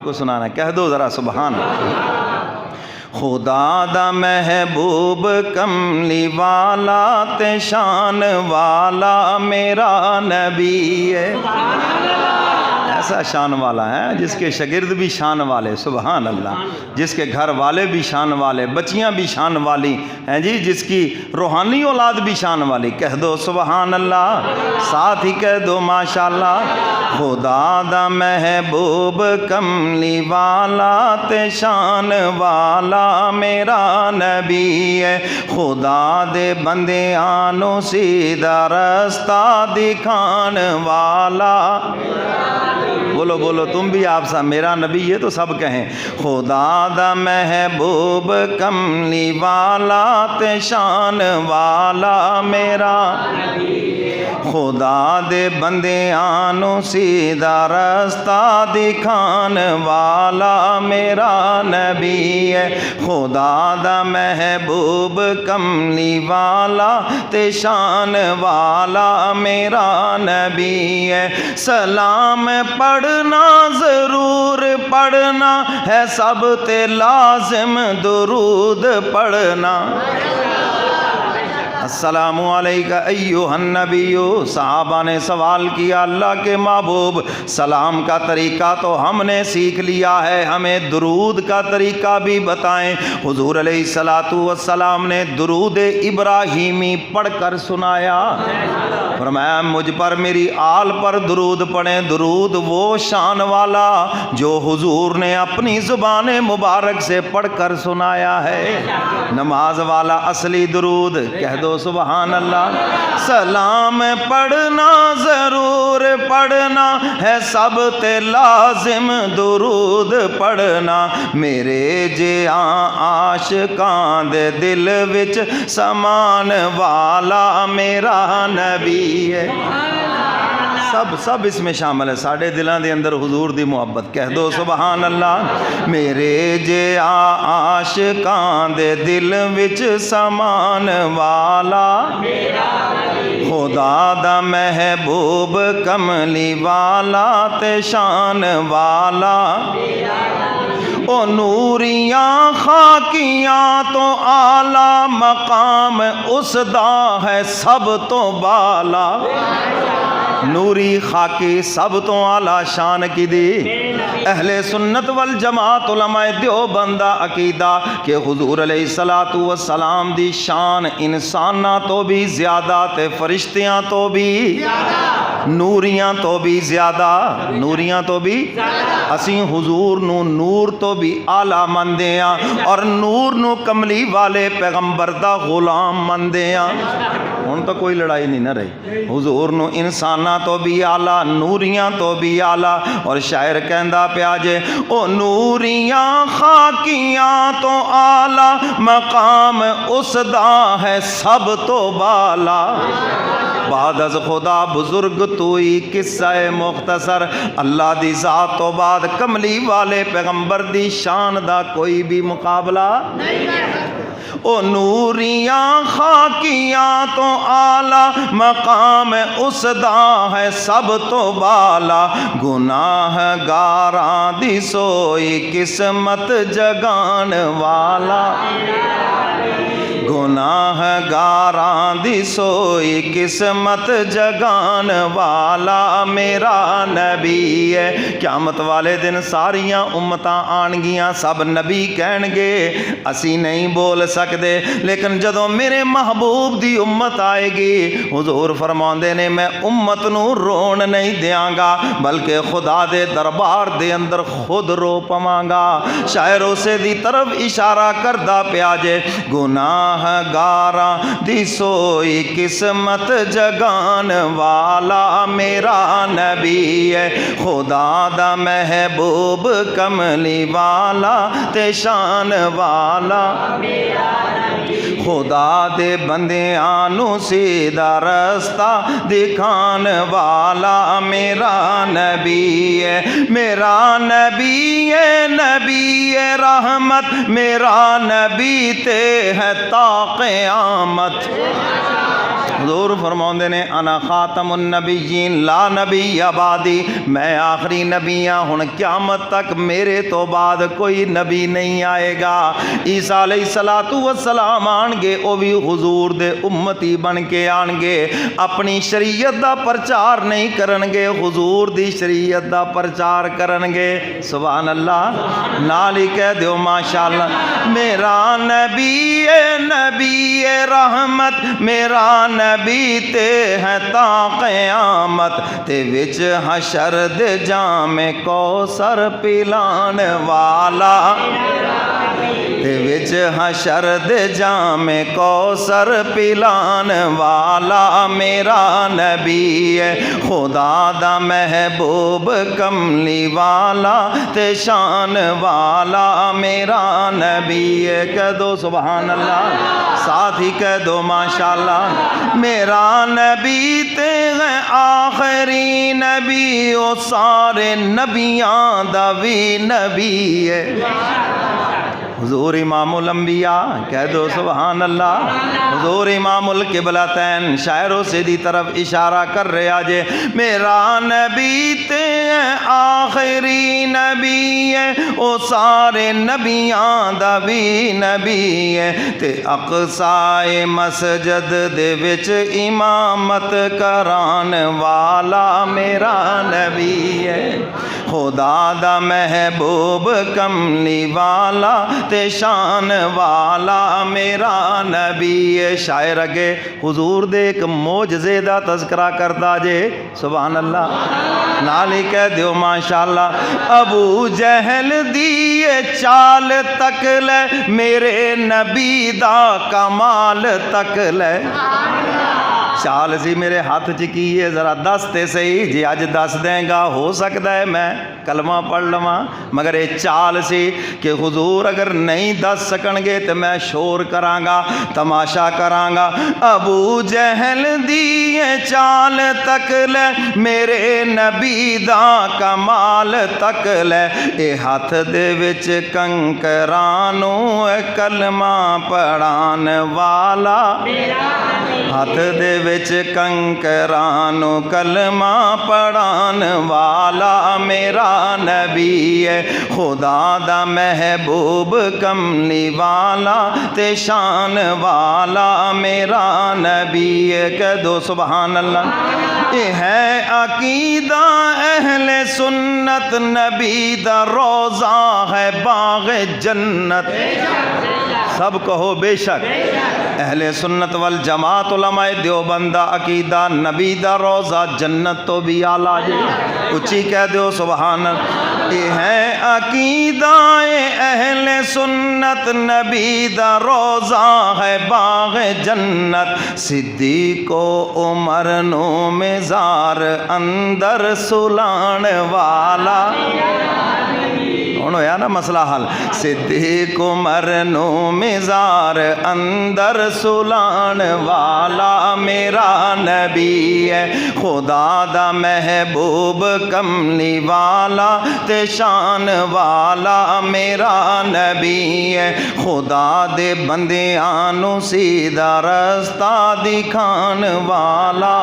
کو سنانا ہے، کہہ دو ذرا سبحان اللہ۔ خدا دا محبوب کملی والا تے شان والا میرا نبی ہے، ایسا شان والا ہے جس کے شاگرد بھی شان والے، سبحان اللہ، جس کے گھر والے بھی شان والے، بچیاں بھی شان والی ہیں جی، جس کی روحانی اولاد بھی شان والی، کہہ دو سبحان اللہ، ساتھ ہی کہہ دو ماشاءاللہ۔ خدا دا محبوب کملی والا تے شان والا میرا نبی ہے، خدا دے بندیاں نو سیدھا رستہ دکھان والا، بولو بولو تم بھی، آپ سا میرا نبی ہے تو سب کہیں، خدا دا محبوب کملی والا تے شان والا میرا، خدا دے بندیاں نو سیدھا رستہ دکھان والا میرا نبی ہے، خدا دا محبوب کملی والا تے شان والا میرا نبی ہے، سلام پڑھنا ضرور پڑھنا ہے سب تے لازم درود پڑھنا، السلام علیکہ ایھا النبی، صحابہ نے سوال کیا اللہ کے محبوب سلام کا طریقہ تو ہم نے سیکھ لیا ہے، ہمیں درود کا طریقہ بھی بتائیں، حضور علیہ السلام نے درود ابراہیمی پڑھ کر سنایا، فرمایا مجھ پر میری آل پر درود پڑھیں، درود وہ شان والا جو حضور نے اپنی زبان مبارک سے پڑھ کر سنایا ہے، نماز والا اصلی درود، کہہ دو سبحان اللہ۔ سلام پڑھنا ضرور پڑھنا ہے سب تے لازم درود پڑھنا، میرے جیاں عاشقاں دے دل وچ سمان والا میرا نبی ہے، سب اس میں شامل ہے، ساڑھے دلان دے اندر حضور دی محبت، کہہ دو سبحان اللہ، میرے جیاں عاشقاں دے دل وچ سمان والا خدا دا محبوب کملی والا تے شان والا، او نوریاں خاکیاں تو اعلیٰ مقام اس دا ہے سب تو بالا، نوری خاکی سب تو اعلیٰ شان کی دی، اہل سنت والجماعت علماء دیوبندہ عقیدہ کہ حضور علیہ السلام دی شان انساناں تو بھی زیادہ تے فرشتیاں تو بھی نوریاں تو بھی زیادہ، نوریاں تو بھی، اسیں حضور نو نور تو بھی اعلیٰ مندیاں اور نور نو کملی والے پیغمبر دا غلام مندیاں، ہن تو کوئی لڑائی نہیں نہ رہی، حضور نو انساناں تو بھی اعلیٰ نوریاں تو بھی اعلیٰ، اور شاعر کہندا پیا جے او نوریاں خاکیاں تو اعلیٰ مقام اس دا ہے سب تو بالا، بعد از خدا بزرگ توئی قصہ مختصر، اللہ دی ذات تو بعد کملی والے پیغمبر دی شان دا کوئی بھی مقابلہ نہیں ہے، او نوریاں خاکیاں تو اعلیٰ مقام اس دا ہے سب تو بالا، گناہ گاراں دی سوئی قسمت جگان والا، گناہ گاراں دی سوئی قسمت جگان والا میرا نبی ہے، قیامت والے دن ساریاں امتاں آن گیاں، سب نبی کہن گے اسی نہیں بول سکدے، لیکن جدوں میرے محبوب دی امت آئے گی حضور فرماندے نے میں امت نو رون نہیں دیاں گا بلکہ خدا دے دربار دے اندر خود رو پواں گا، شاعر اسے دی طرف اشارہ کردہ پیا جے، گناہ گاراں دی سوئی قسمت جگان والا میرا نبی ہے، خدا دا محبوب کملی والا تے شان والا، خدا دے بندیاں نو سیدھا رستہ دکھان والا میرا نبی ہے، میرا نبی ہے، نبی رحمت، میرا نبی تے ہے تا قیامت، حضور فرماؤندے نے انا خاتم النبیین لا نبی آبادی، میں آخری نبی ہاں، ہن قیامت تک میرے تو بعد کوئی نبی نہیں آئے گا۔ عیسیٰ علیہ السلام آن گے، وہ بھی حضور دے امتی بن کے آن گے، اپنی شریعت دا پرچار نہیں کرن گے، حضور دی شریعت دا پرچار کرن گے۔ سبحان اللہ، نال ہی کہہ دیو ماشاءاللہ۔ میرا نبی نبی رحمت، میرا نبی تے ہے تا قیامت، تے وچ حشر دے جام کوثر پلان والا، تے وچ حشر دے جام کوثر پلان والا میرا نبی ہے، خدا دا محبوب کملی والا تے شان والا میرا نبی ہے۔ کہہ دو سبحان اللہ، ساتھ ہی کہہ دو ماشاءاللہ۔ میرا نبی تے ہے آخری نبی، او سارے نبیاں دا بھی نبی ہے۔ حضور امام الانبیاء، کہہ دو سبحان اللہ۔ حضور امام القبلتین، شاعروں سے دی طرف اشارہ کر رہے آجے۔ میرا نبی تے آخری نبی ہے، او سارے نبیاں دا بھی نبی ہے، تے اقصائے مسجد دے وچ امامت کران والا میرا نبی ہے، خدا دا محبوب کملی والا تے شان والا میرا نبی ہے۔ شاعر اگے حضور دے ایک معجزے دا تذکرہ کردا جے، سبحان اللہ، نال ہی کہہ دیو ماشاءاللہ۔ ابو جہل دی چال تک لے، میرے نبی دا کمال تک لے۔ چال سی میرے ہاتھ چکی ہے، ذرا دس تے صحیح جی، اج دس دیں گا، ہو سکتا ہے میں کلمہ پڑھ لواں، مگر یہ چال سی کہ حضور اگر نہیں دس سکن گے تو میں شور کراں گا، تماشا کراں گا۔ ابو جہل دی چال تک لے، میرے نبی دا کمال تک لے، اے ہاتھ دے وچ کنکرانوں کلمہ پڑھان والا، ہاتھ دے وچ کنکرانوں کلمہ پڑھان والا میرا نبی ہے، خدا دا محبوب کملی والا تے شان والا میرا نبی ہے۔ کہہ دو سبحان اللہ۔ یہ ہے عقیدہ اہل سنت، نبی دا روزہ ہے باغ جنت، سب کہو بے شک۔ اہل سنت والجماعت علماء دیوبندہ عقیدہ نبی دا روزہ جنت تو بھی آلہ جے، اچھی کہہ دیو سبحان اللہ۔ یہ ہے عقیدہ اہل سنت، نبی دا روزہ ہے باغ جنت، صدیق و عمر نو مزار اندر سلان والا۔ ہویا نا مسئلہ حل، صدیق عمر نو مزار اندر سلان والا میرا نبی ہے، خدا دا محبوب کملی والا تے شان والا میرا نبی ہے، خدا دے بندیاں نو سیدھا رستہ دکھان والا۔